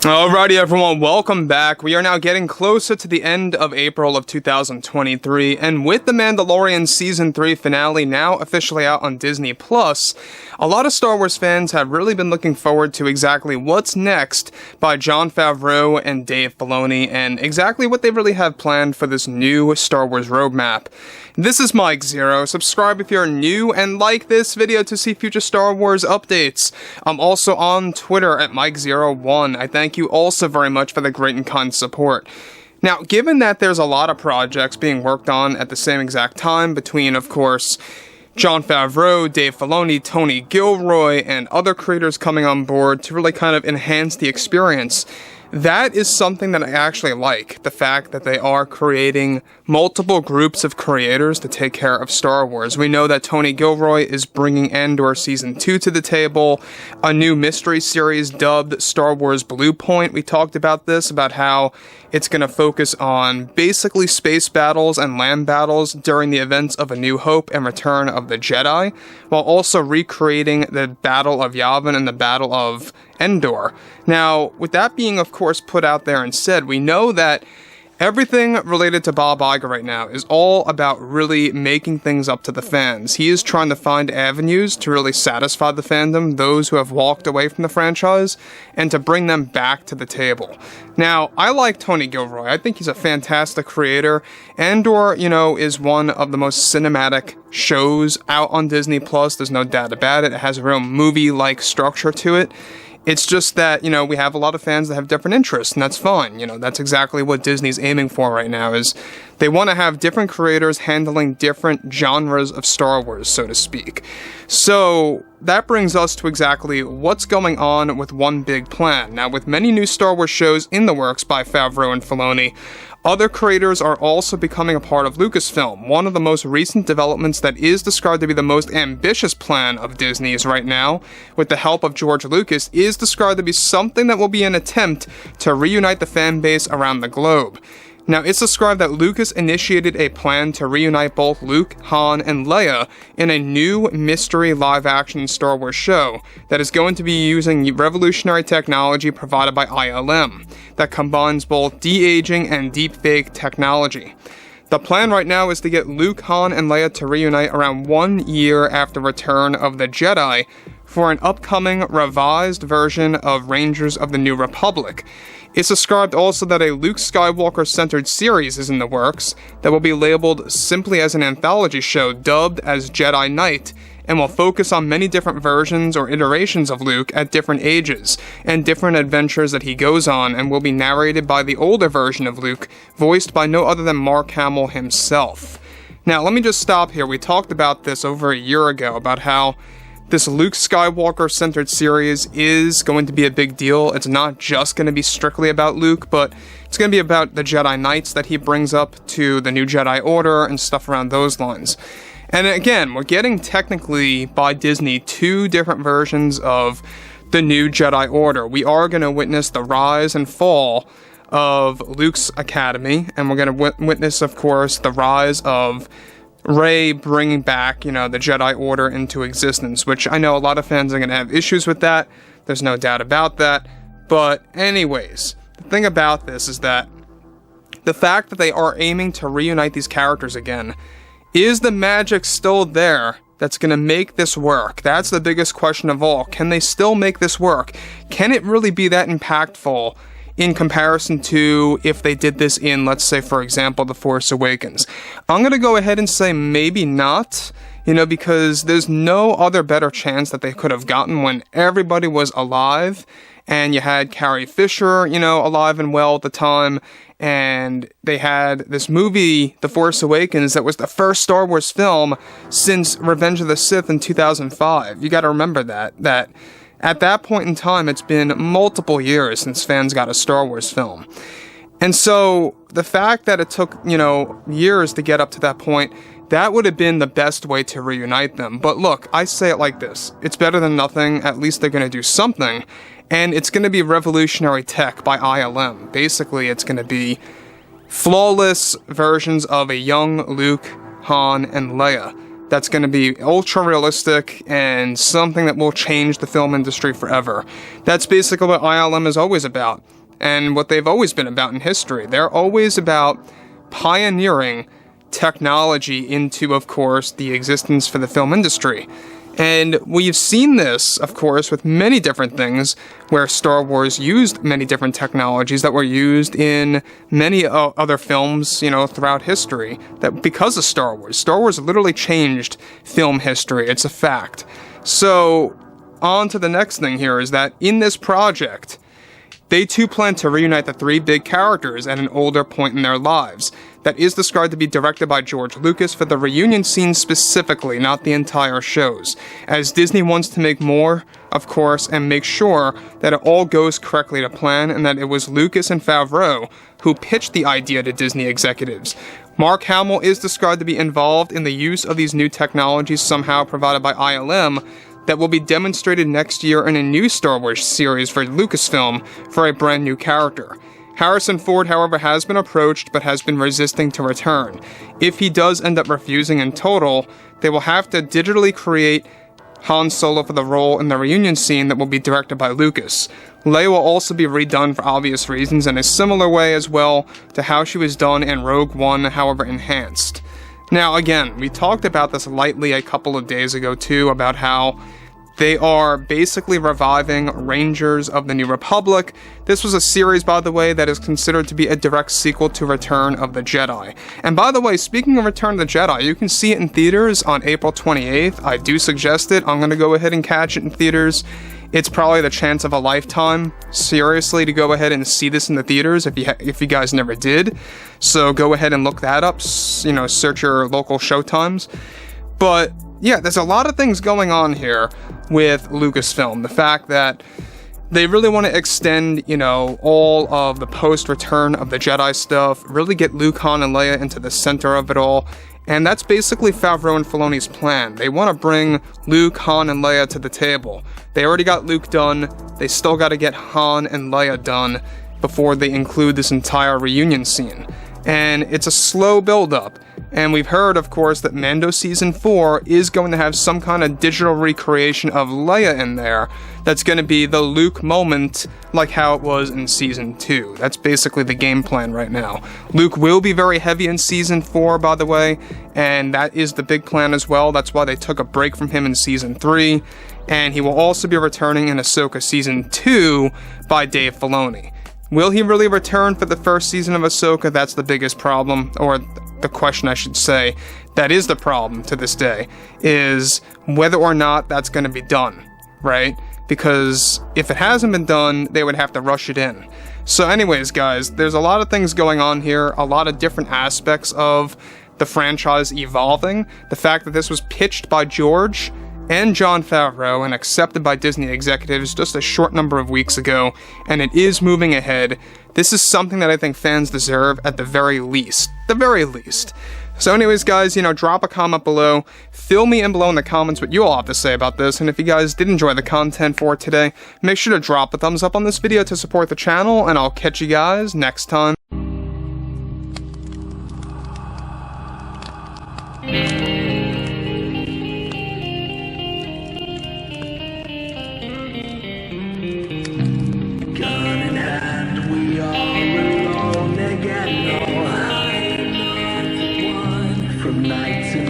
Alrighty everyone, welcome back. We are now getting closer to the end of April of 2023, and with The Mandalorian Season 3 finale now officially out on Disney+, a lot of Star Wars fans have really been looking forward to exactly what's next by Jon Favreau and Dave Filoni, and exactly what they really have planned for this new Star Wars roadmap. This is Mike Zero. Subscribe if you're new, and like this video to see future Star Wars updates. I'm also on Twitter at Mike01. I thank you also very much for the great and kind support. Now, given that there's a lot of projects being worked on at the same exact time between, of course, Jon Favreau, Dave Filoni, Tony Gilroy, and other creators coming on board to really kind of enhance the experience, that is something that I actually like, the fact that they are creating multiple groups of creators to take care of Star Wars. We know that Tony Gilroy is bringing Andor Season 2 to the table, a new mystery series dubbed Star Wars Blue Point. We talked about this, about how it's going to focus on basically space battles and land battles during the events of A New Hope and Return of the Jedi, while also recreating the Battle of Yavin and the Battle of Endor. Now, with that being, of course, put out there and said, we know that everything related to Bob Iger right now is all about really making things up to the fans. He is trying to find avenues to really satisfy the fandom, those who have walked away from the franchise, and to bring them back to the table. Now, I like Tony Gilroy. I think he's a fantastic creator. Andor, is one of the most cinematic shows out on Disney+. There's no doubt about it. It has a real movie-like structure to it. It's just that, we have a lot of fans that have different interests, and that's fine. That's exactly what Disney's aiming for right now, is they want to have different creators handling different genres of Star Wars, so to speak. So that brings us to exactly what's going on with one big plan. Now, with many new Star Wars shows in the works by Favreau and Filoni, other creators are also becoming a part of Lucasfilm. One of the most recent developments that is described to be the most ambitious plan of Disney's right now, with the help of George Lucas, is described to be something that will be an attempt to reunite the fan base around the globe. Now, it's described that Lucas initiated a plan to reunite both Luke, Han, and Leia in a new mystery live-action Star Wars show that is going to be using revolutionary technology provided by ILM that combines both de-aging and deepfake technology. The plan right now is to get Luke, Han, and Leia to reunite around 1 year after Return of the Jedi for an upcoming revised version of Rangers of the New Republic. It's described also that a Luke Skywalker-centered series is in the works that will be labeled simply as an anthology show dubbed as Jedi Knight, and will focus on many different versions or iterations of Luke at different ages, and different adventures that he goes on, and will be narrated by the older version of Luke, voiced by no other than Mark Hamill himself. Now, let me just stop here. We talked about this over a year ago, about how this Luke Skywalker-centered series is going to be a big deal. It's not just going to be strictly about Luke, but it's going to be about the Jedi Knights that he brings up to the new Jedi Order and stuff around those lines. And again, we're getting technically by Disney 2 different versions of the new Jedi Order. We are going to witness the rise and fall of Luke's Academy, and we're going to witness, of course, the rise of Rey bringing back, the Jedi Order into existence, which I know a lot of fans are going to have issues with that. There's no doubt about that. But anyways, the thing about this is that the fact that they are aiming to reunite these characters again, is the magic still there that's going to make this work? That's the biggest question of all. Can they still make this work? Can it really be that impactful in comparison to if they did this in, let's say, for example, The Force Awakens? I'm going to go ahead and say maybe not, because there's no other better chance that they could have gotten when everybody was alive, and you had Carrie Fisher, alive and well at the time, and they had this movie, The Force Awakens, that was the first Star Wars film since Revenge of the Sith in 2005. You got to remember that at that point in time, it's been multiple years since fans got a Star Wars film. And so the fact that it took, years to get up to that point, that would have been the best way to reunite them. But look, I say it like this. It's better than nothing. At least they're going to do something. And it's going to be revolutionary tech by ILM. Basically, it's going to be flawless versions of a young Luke, Han, and Leia. That's going to be ultra realistic and something that will change the film industry forever. That's basically what ILM is always about. and what they've always been about in history. They're always about pioneering technology into, of course, the existence for the film industry. And we've seen this, of course, with many different things, where Star Wars used many different technologies that were used in many other films, throughout history, that because of Star Wars literally changed film history. It's a fact. So, on to the next thing here is that in this project, they too plan to reunite the three big characters at an older point in their lives. That is described to be directed by George Lucas for the reunion scene specifically, not the entire shows, as Disney wants to make more, of course, and make sure that it all goes correctly to plan, and that it was Lucas and Favreau who pitched the idea to Disney executives. Mark Hamill is described to be involved in the use of these new technologies somehow provided by ILM, that will be demonstrated next year in a new Star Wars series for Lucasfilm for a brand new character. Harrison Ford, however, has been approached but has been resisting to return. If he does end up refusing in total, they will have to digitally create Han Solo for the role in the reunion scene that will be directed by Lucas. Leia will also be redone for obvious reasons in a similar way as well to how she was done in Rogue One, however enhanced. Now again, we talked about this lightly a couple of days ago too, about how they are basically reviving Rangers of the New Republic. This was a series, by the way, that is considered to be a direct sequel to Return of the Jedi. And by the way, speaking of Return of the Jedi, you can see it in theaters on April 28th. I do suggest it. I'm going to go ahead and catch it in theaters. It's probably the chance of a lifetime, seriously, to go ahead and see this in the theaters if you guys never did. So go ahead and look that up, search your local showtimes. But yeah, there's a lot of things going on here with Lucasfilm. The fact that they really want to extend, all of the post-Return of the Jedi stuff, really get Luke, Han, and Leia into the center of it all. And that's basically Favreau and Filoni's plan. They want to bring Luke, Han, and Leia to the table. They already got Luke done. They still got to get Han and Leia done before they include this entire reunion scene. And it's a slow build-up. And we've heard, of course, that Mando Season 4 is going to have some kind of digital recreation of Leia in there that's going to be the Luke moment, like how it was in Season 2. That's basically the game plan right now. Luke will be very heavy in Season 4, by the way, and that is the big plan as well. That's why they took a break from him in Season 3. And he will also be returning in Ahsoka Season 2 by Dave Filoni. Will he really return for the first season of Ahsoka? That's the biggest problem, or the question I should say. That is the problem to this day, is whether or not that's going to be done, right? Because if it hasn't been done, they would have to rush it in. So anyways, guys, there's a lot of things going on here, a lot of different aspects of the franchise evolving. The fact that this was pitched by George and Jon Favreau and accepted by Disney executives just a short number of weeks ago, and it is moving ahead. This is something that I think fans deserve at the very least. The very least. So anyways, guys, drop a comment below. Fill me in below in the comments what you all have to say about this, and if you guys did enjoy the content for today, make sure to drop a thumbs up on this video to support the channel, and I'll catch you guys next time. From night to